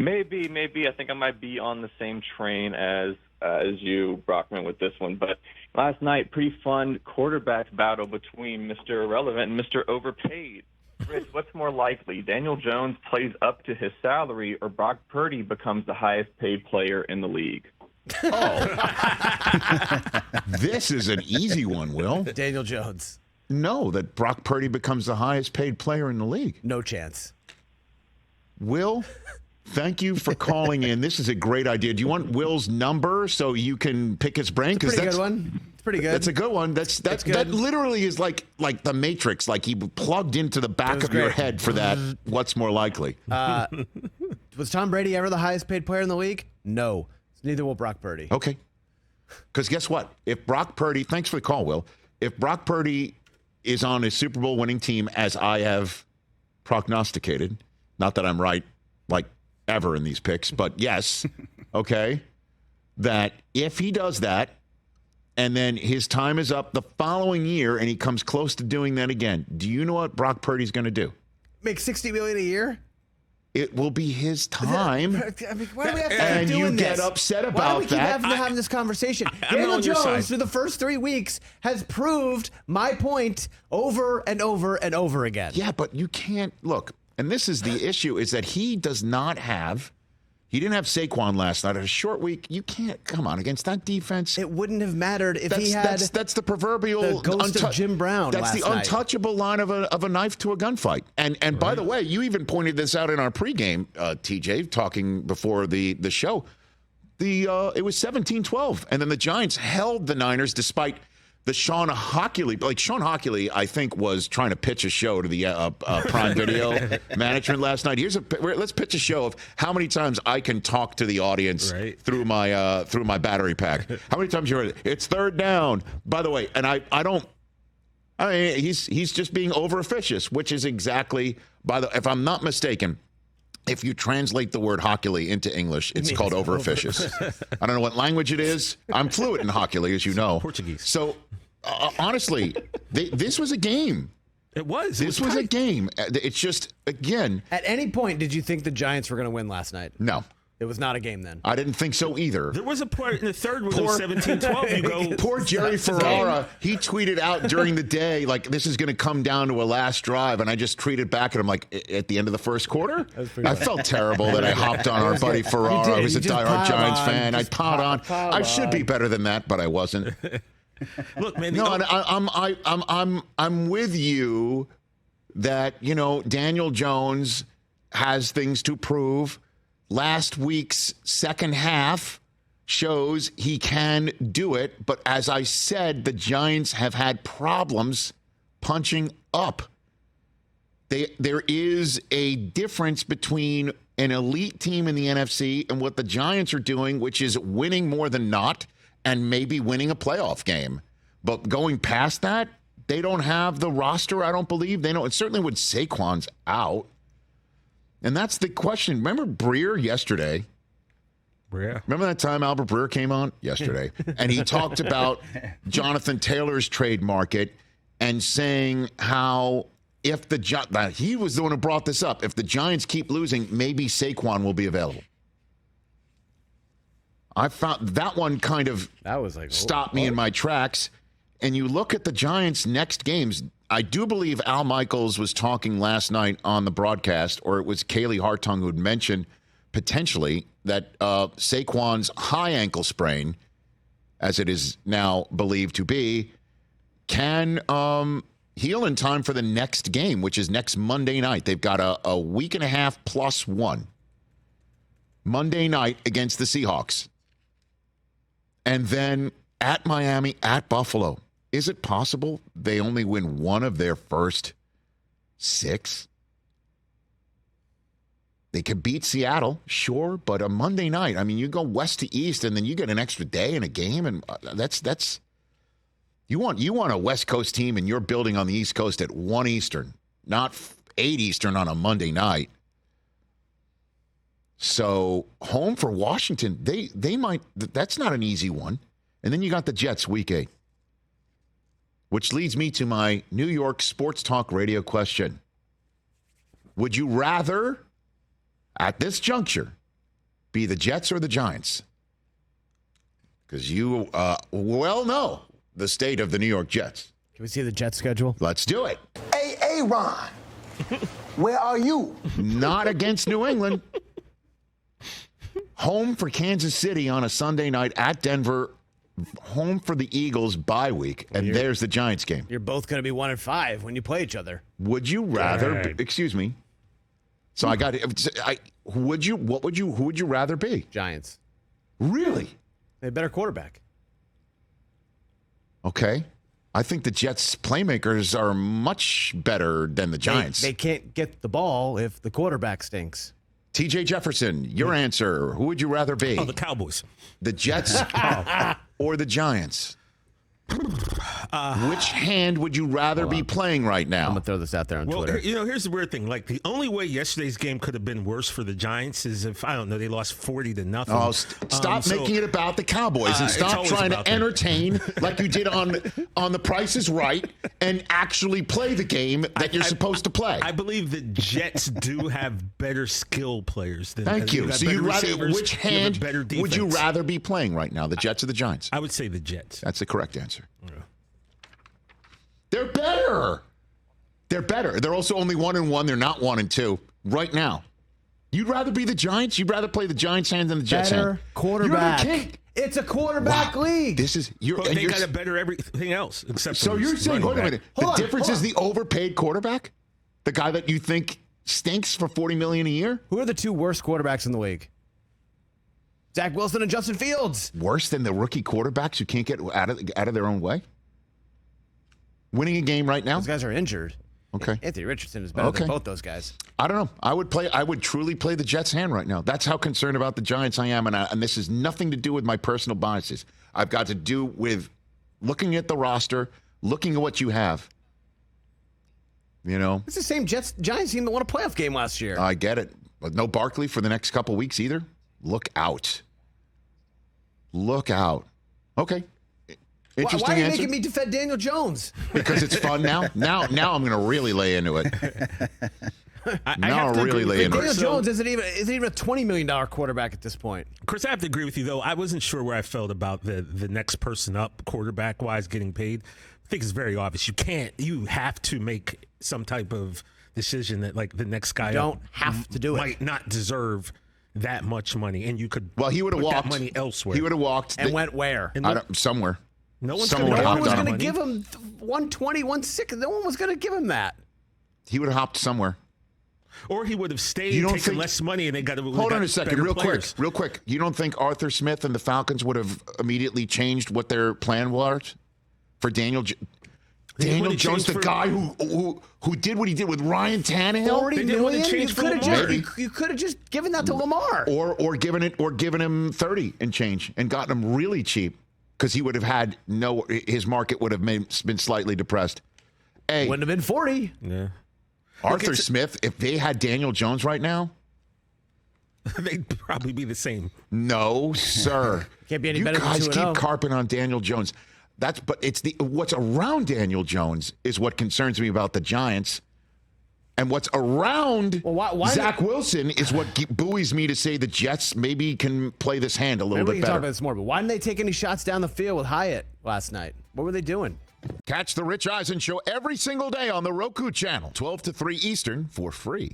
Maybe. I think I might be on the same train as you, Brockman, with this one. But last night, pretty fun quarterback battle between Mr. Irrelevant and Mr. Overpaid. Rich, what's more likely? Daniel Jones plays up to his salary, or Brock Purdy becomes the highest paid player in the league? Oh. This is an easy one, Will. Daniel Jones. No, that Brock Purdy becomes the highest paid player in the league. No chance. Will, thank you for calling in. This is a great idea. Do you want Will's number so you can pick his brain? It's a pretty good one. It's pretty good. That's a good one. That literally is like the Matrix. Like he plugged into the back of your head for that. What's more likely? Was Tom Brady ever the highest paid player in the league? No. Neither will Brock Purdy. Okay. Because guess what? If Brock Purdy, thanks for the call, Will. If Brock Purdy is on a Super Bowl winning team, as I have prognosticated, not that I'm right like ever in these picks, but yes, okay, that if he does that and then his time is up the following year and he comes close to doing that again, do you know what Brock Purdy's going to do? Make $60 million a year? It will be his time. I mean, why do we have to and keep doing you this? get upset about why do we keep that. having this conversation? I'm Daniel on your side. Jones, through the first 3 weeks, has proved my point over and over and over again. Yeah, but you can't look. And this is the issue: is that he does not have. He didn't have Saquon last night. A short week. You can't come on against that defense. It wouldn't have mattered if he had. That's the proverbial the ghost of Jim Brown. That's last the night. untouchable line of a knife to a gunfight. And by the way, you even pointed this out in our pregame, TJ, talking before the show. It was 17-12, and then the Giants held the Niners despite the Sean Hockley. Like Sean Hockley, I think, was trying to pitch a show to the Prime Video management last night. Let's pitch a show of how many times I can talk to the audience through my battery pack. How many times you heard it? It's third down. By the way, and I mean, he's just being over officious, which is exactly if I'm not mistaken. If you translate the word Hockley into English, it's called over officious. I don't know what language it is. I'm fluent in Hockley, as you know. Portuguese. So, honestly, this was a game. It was. This was a game. It's just, again. At any point, did you think the Giants were going to win last night? No. It was not a game then. I didn't think so either. There was a point in the third when it was 17-12. You go. Poor Jerry Ferrara. He tweeted out during the day, like, this is going to come down to a last drive. And I just tweeted back at him, like, at the end of the first quarter? I felt terrible that I hopped on our buddy Ferrara, who's a diehard Giants fan. I piled on. I should be better than that, but I wasn't. Look, man. No, I'm with you that, Daniel Jones has things to prove. Last week's second half shows he can do it. But as I said, the Giants have had problems punching up. There is a difference between an elite team in the NFC and what the Giants are doing, which is winning more than not and maybe winning a playoff game. But going past that, they don't have the roster, I don't believe. They don't. Certainly when Saquon's out. And that's the question. Remember Breer yesterday? Remember that time Albert Breer came on yesterday? And he talked about Jonathan Taylor's trade market and saying how if he was the one who brought this up. If the Giants keep losing, maybe Saquon will be available. I found that one kind of stopped me in my tracks. And you look at the Giants' next games. I do believe Al Michaels was talking last night on the broadcast, or it was Kaylee Hartung who had mentioned potentially that Saquon's high ankle sprain, as it is now believed to be, can heal in time for the next game, which is next Monday night. They've got a week and a half plus one. Monday night against the Seahawks. And then at Miami, at Buffalo. Is it possible they only win one of their first 6? They could beat Seattle, sure, but a Monday night, I mean, you go west to east, and then you get an extra day in a game, and that's you want a West Coast team, and you're building on the East Coast at 1 Eastern, not 8 Eastern on a Monday night. So home for Washington, they might. That's not an easy one, and then you got the Jets week 8. Which leads me to my New York Sports Talk Radio question. Would you rather, at this juncture, be the Jets or the Giants? Because you well know the state of the New York Jets. Can we see the Jets schedule? Let's do it. Hey, Ron, where are you? Not against New England. Home for Kansas City on a Sunday night at Denver. Home for the Eagles bye week. And there's the Giants game. You're both going to be 1-5 when you play each other. Would you rather? Right. Excuse me. So who would you rather be? Giants. Really? They have better quarterback. Okay. I think the Jets' playmakers are much better than the Giants. They can't get the ball if the quarterback stinks. TJ Jefferson, your answer. Who would you rather be? Oh, the Cowboys. The Jets or the Giants? Which hand would you rather be playing right now? I'm going to throw this out there on Well, Twitter. here's the weird thing. Like, the only way yesterday's game could have been worse for the Giants is if, I don't know, they lost 40-0. Oh, stop making it about the Cowboys and it's stop always trying to about them. entertain like you did on The Price is Right and actually play the game that you're supposed to play. I believe the Jets do have better skill players than Thank you. got So better you'd rather, receivers, which you have a hand better would you defense. rather be playing right now, the Jets or the Giants? I would say the Jets. That's the correct answer. They're better. They're better. They're also only 1-1. They're not 1-2 right now. You'd rather be the Giants? You'd rather play the Giants hand than the Jets Better hand? quarterback. You're okay. It's a quarterback league. This is But they got a better everything else except for so you're saying, running wait a back. minute, Hold the on, difference hold is the overpaid quarterback? The guy that you think stinks for $40 million a year? Who are the two worst quarterbacks in the league? Zach Wilson and Justin Fields. Worse than the rookie quarterbacks who can't get out of their own way? Winning a game right now? Those guys are injured. Okay. Anthony Richardson is better than both those guys. I don't know. I would truly play the Jets hand right now. That's how concerned about the Giants I am, and this has nothing to do with my personal biases. I've got to do with looking at the roster, looking at what you have. You know? It's the same Giants team that won a playoff game last year. I get it. But no Barkley for the next couple weeks either. Look out. Look out. Okay. Interesting Why are you answer. making me defend Daniel Jones? Because it's fun now. Now I'm going to really lay into it. I Now have to I'll really agree with lay you, into it. Daniel Chris. Jones isn't even a $20 million quarterback at this point. Chris, I have to agree with you, though. I wasn't sure where I felt about the next person up, quarterback-wise, getting paid. I think it's very obvious. You have to make some type of decision that, like, the next guy Don't up have to do it. might not deserve that much money, and you could Well, he would have put walked. that money elsewhere. He would have walked. And went where? Somewhere. No one's Someone going would No have one was hopped going on to him. give him 120, 160. No one was going to give him that. He would have hopped somewhere. Or he would have stayed, You don't taken think- less money, and they got to Hold on a second, real quick. You don't think Arthur Smith and the Falcons would have immediately changed what their plan was for Daniel would've Jones, changed the for- guy who did what he did with Ryan Tannehill? 40 They didn't want to million? change You for could have Lamar. just given that to Lamar. Or given him 30 and change and gotten him really cheap because he would have had his market would have been slightly depressed. Hey, Wouldn't have been 40. Yeah. Arthur Smith, if they had Daniel Jones right now, They'd probably be the same. no, sir. Can't be any you better than guys 2-0. keep carping on Daniel Jones. But it's what's around Daniel Jones is what concerns me about the Giants. And what's around why Zach Wilson is what buoys me to say the Jets maybe can play this hand a little Maybe we bit can talk about better. this more, but why didn't they take any shots down the field with Hyatt last night? What were they doing? Catch the Rich Eisen Show every single day on the Roku channel, 12 to 3 Eastern for free.